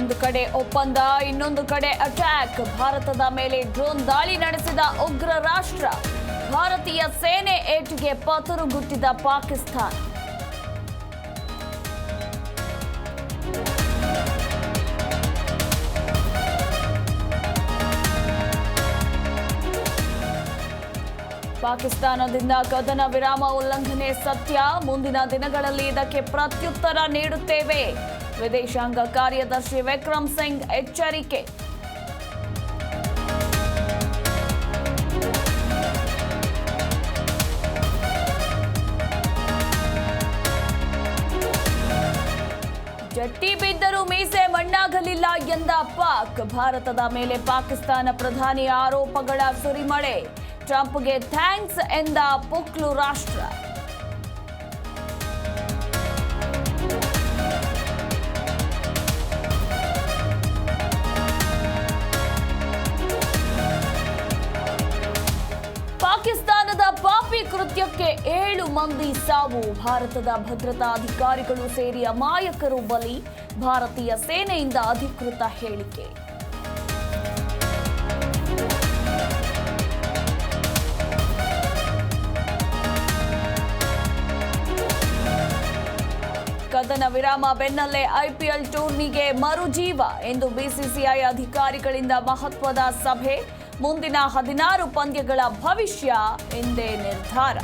ಒಂದು ಕಡೆ ಒಪ್ಪಂದ, ಇನ್ನೊಂದು ಕಡೆ ಅಟ್ಯಾಕ್. ಭಾರತದ ಮೇಲೆ ಡ್ರೋನ್ ದಾಳಿ ನಡೆಸಿದ ಉಗ್ರ ರಾಷ್ಟ್ರ. ಭಾರತೀಯ ಸೇನೆ ಏಟಿಗೆ ಪತರುಗುಟ್ಟಿದ ಪಾಕಿಸ್ತಾನ. ಪಾಕಿಸ್ತಾನದಿಂದ ಕದನ ವಿರಾಮ ಉಲ್ಲಂಘನೆ ಸತ್ಯ. ಮುಂದಿನ ದಿನಗಳಲ್ಲಿ ಇದಕ್ಕೆ ಪ್ರತ್ಯುತ್ತರ ನೀಡುತ್ತೇವೆ. ವಿದೇಶಾಂಗ ಕಾರ್ಯದರ್ಶಿ ವಿಕ್ರಮ್ ಸಿಂಗ್ ಎಚ್ಚರಿಕೆ. ಜಟ್ಟಿ ಬಿದ್ದರೂ ಮೀಸೆ ಮಣ್ಣಾಗಲಿಲ್ಲ ಎಂದ ಪಾಕ್. ಭಾರತದ ಮೇಲೆ ಪಾಕಿಸ್ತಾನ ಪ್ರಧಾನಿ ಆರೋಪಗಳ ಸುರಿಮಳೆ. ಟ್ರಂಪ್ಗೆ ಥ್ಯಾಂಕ್ಸ್ ಎಂದ ಪುಕ್ಲು ರಾಷ್ಟ್ರ. ಪಾಕಿಸ್ತಾನದ ಪಾಪಿ ಕೃತ್ಯಕ್ಕೆ 7 ಮಂದಿ ಸಾವು. ಭಾರತದ ಭದ್ರತಾ ಅಧಿಕಾರಿಗಳು ಸೇರಿ ಅಮಾಯಕರು ಬಲಿ. ಭಾರತೀಯ ಸೇನೆಯಿಂದ ಅಧಿಕೃತ ಹೇಳಿಕೆ. ಕದನ ವಿರಾಮ ಬೆನ್ನಲ್ಲೇ ಐಪಿಎಲ್ ಟೂರ್ನಿಗೆ ಮರುಜೀವ. ಎಂದು ಬಿಸಿಸಿಐ ಅಧಿಕಾರಿಗಳಿಂದ ಮಹತ್ವದ ಸಭೆ. ಮುಂದಿನ 16 ಪಂದ್ಯಗಳ ಭವಿಷ್ಯ ಎಂದೇ ನಿರ್ಧಾರ.